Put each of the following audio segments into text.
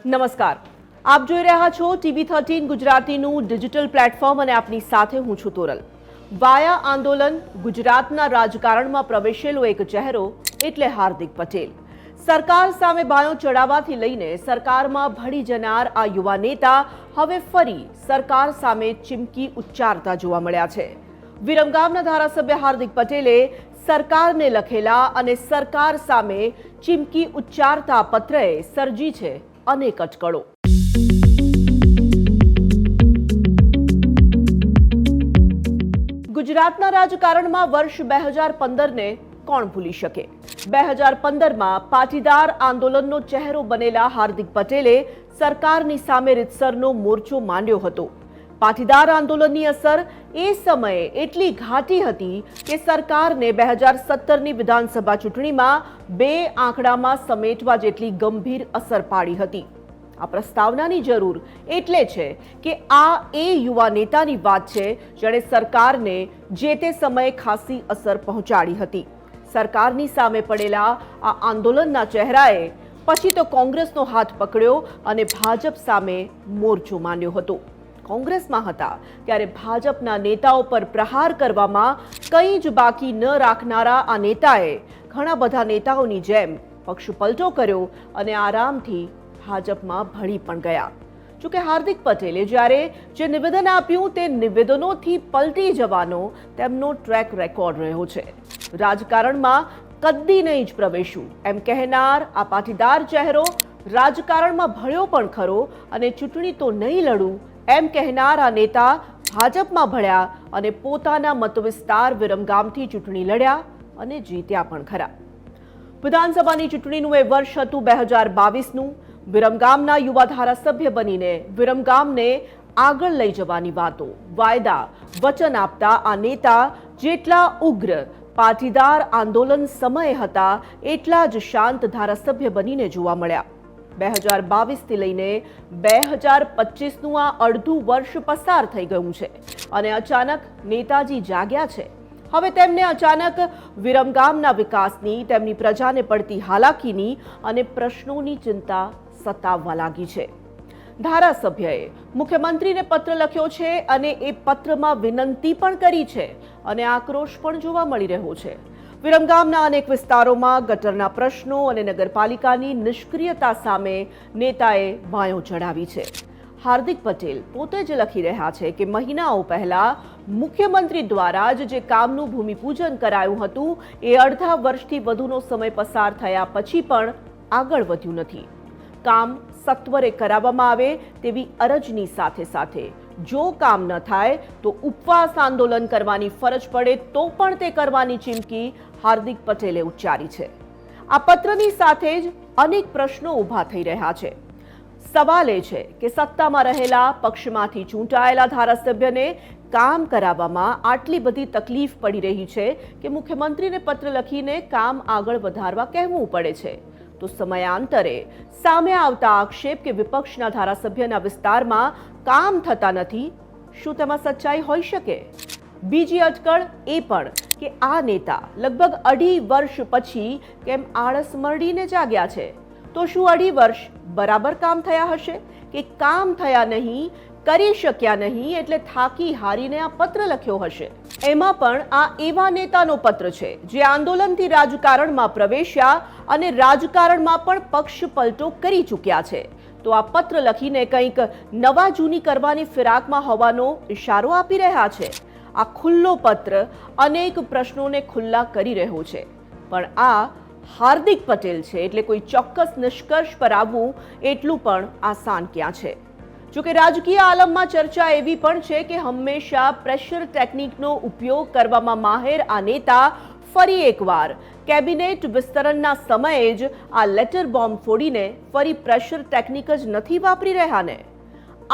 નમસ્કાર, આપ જોઈ રહ્યા છો TV13 ગુજરાતીનું ડિજિટલ પ્લેટફોર્મ અને આપની સાથે હું છું તોરલ। વાયા આંદોલન ગુજરાતના રાજકારણમાં પ્રવેશેલો એક ચહેરો એટલે હાર્દિક પટેલ। સરકાર સામે બાયો ચડાવવાથી લઈને સરકારમાં ભળી જનાર આ યુવા નેતા હવે ફરી સરકાર સામે ચીમકી ઉચ્ચારતા જોવા મળ્યા છે। વિરમગામના ધારાસભ્ય હાર્દિક પટેલે સરકારને લખેલા અને સરકાર સામે ચીમકી ઉચ્ચારતા પત્રએ સર્જી છે અનેક અટકળો। ગુજરાતના રાજકારણમાં વર્ષ 2015ને કોણ ભૂલી શકે। 2015માં પાટીદાર આંદોલનનો ચહેરો બનેલા હાર્દિક પટેલે સરકારની સામે રીતસરનો મોરચો માંડ્યો હતો। પાટીદાર આંદોલનની અસર એ સમયે એટલી ઘાટી હતી કે સરકારને 2017ની વિધાનસભા ચૂંટણીમાં 2 આંકડામાં સમેટવા જેટલી ગંભીર અસર પાડી હતી। આ પ્રસ્તાવનાની જરૂર એટલે છે કે આ એ યુવા નેતાની વાત છે જેણે સરકારને જે તે સમયે ખાસી અસર પહોંચાડી હતી। સરકારની સામે પડેલા આ આંદોલનના ચહેરાએ પછી તો કોંગ્રેસનો હાથ પકડ્યો અને ભાજપ સામે મોરચો માંડ્યો હતો। કોંગ્રેસમાં હતા ત્યારે ભાજપના નેતાઓ પર પ્રહાર કરવામાં કંઈ જ બાકી ન રાખનારા આ નેતાએ ઘણા બધા નેતાઓની જેમ પક્ષપલટો કર્યો અને આરામથી ભાજપમાં ભળી પણ ગયા। જોકે હાર્દિક પટેલે જ્યારે જે નિવેદન આપ્યું તે નિવેદનોથી પલટી જવાનો તેમનો ટ્રેક રેકોર્ડ રહ્યો છે। રાજકારણમાં કદી નહીં જ પ્રવેશું એમ કહેનાર આ પાટીદાર ચહેરો રાજકારણમાં ભળ્યો પણ ખરો અને ચૂંટણી તો નહીં લડું એમ કહેનાર આ નેતા ભાજપમાં ભળ્યા અને પોતાના મતવિસ્તાર વિરમગામથી ચૂંટણી લડ્યા અને જીત્યા પણ ખરા। વિધાનસભાની ચૂંટણીનું એ વર્ષ હતું 2022નું। વિરમગામના યુવા ધારાસભ્ય બનીને વિરમગામને આગળ લઈ જવાની વાતો, વાયદા, વચન આપતા આ નેતા જેટલા ઉગ્ર પાટીદાર આંદોલન સમયે હતા એટલા જ શાંત ધારાસભ્ય બનીને જોવા મળ્યા। 2022થી લઈને 2025નું આ અડધું વર્ષ પસાર થઈ ગયું છે અને અચાનક નેતાજી જાગ્યા છે। હવે તેમને અચાનક વિરમગામના વિકાસની, તેમની પ્રજાને પડતી હાલાકીની અને પ્રશ્નોની ચિંતા સતાવવા લાગી છે। ધારાસભ્યએ મુખ્યમંત્રીને પત્ર લખ્યો છે અને એ પત્રમાં વિનંતી પણ કરી છે અને આક્રોશ પણ જોવા મળી રહ્યો છે। વિરમગામના અનેક વિસ્તારોમાં ગટરના પ્રશ્નો અને નગરપાલિકાની નિષ્ક્રિયતા સામે નેતાએ બાયો ચડાવી છે। હાર્દિક પટેલ પોતે જ લખી રહ્યા છે કે મહિનાઓ પહેલા મુખ્યમંત્રી દ્વારા જે કામનું ભૂમિપૂજન કરાયું હતું એ અડધા વર્ષથી વધુનો સમય પસાર થયા પછી પણ આગળ વધ્યું નથી। કામ સત્વરે કરાવવામાં આવે તેવી અરજની સાથે સાથે જો કામ ન થાય તો ઉપવાસ આંદોલન કરવાની ફરજ પડે તો પણ તે કરવાની ચીમકી હાર્દિક પટેલે ઉચ્ચારી છે। આ પત્રની સાથે જ અનેક પ્રશ્નો ઊભા થઈ રહ્યા છે। સવાલ એ છે કે સત્તામાં રહેલા પક્ષમાંથી ચૂંટાયેલા ધારાસભ્યને કામ કરાવવામાં આટલી બધી તકલીફ પડી રહી છે કે મુખ્યમંત્રીને પત્ર લખીને કામ આગળ વધારવા કહેવું પડે છે તો સમયાંતરે સામે આવતા આક્ષેપ કે વિપક્ષના ધારાસભ્યના વિસ્તારમાં કામ થતા નથી, શું તેમાં સચ્ચાઈ હોઈ શકે? બીજી અટકળ એ પણ કે આ નેતા લગભગ 2.5 વર્ષ પછી કેમ આળસ મરડીને જાગ્યા છે? તો શું 2.5 વર્ષ બરાબર કામ થયા હશે કે કામ થયા નહીં, કરી શક્યા નહીં એટલે થાકી હારીને આ પત્ર લખ્યો હશે? એમાં પણ આ એવા નેતાનો પત્ર છે જે આંદોલનથી રાજકારણમાં પ્રવેશ્યા અને રાજકારણમાં પણ પક્ષપલટો કરી ચૂક્યા છે તો આ પત્ર લખીને કંઈક નવા જૂની કરવાની ફિરાકમાં હોવાનો ઇશારો આપી રહ્યા છે। આ ખુલ્લો પત્ર અનેક પ્રશ્નોને ખુલ્લા કરી રહ્યો છે પણ આ હાર્દિક પટેલ છે એટલે કોઈ ચોક્કસ નિષ્કર્ષ પર આવવું એટલું પણ આસાન ક્યાં છે? જોકે રાજકીય આલમમાં ચર્ચા એવી પણ છે કે હંમેશા પ્રેશર ટેકનિકનો ઉપયોગ કરવામાં માહેર આ નેતા ફરી એકવાર કેબિનેટ વિસ્તરણના સમયે જ આ લેટર બોમ્બ ફોડીને ફરી પ્રેશર ટેકનિક જ નથી વાપરી રહ્યા ને?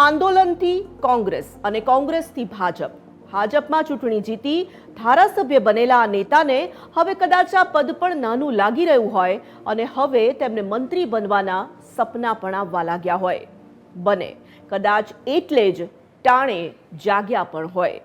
આંદોલનથી કોંગ્રેસ અને કોંગ્રેસથી ભાજપમાં ચૂંટણી જીતી ધારાસભ્ય બનેલા આ નેતાને હવે કદાચ આ પદ પણ નાનું લાગી રહ્યું હોય અને હવે તેમને મંત્રી બનવાના સપના પણ આવવા લાગ્યા હોય। બને કદાચ એટલે જ ટાણે જાગ્યા પણ હોય।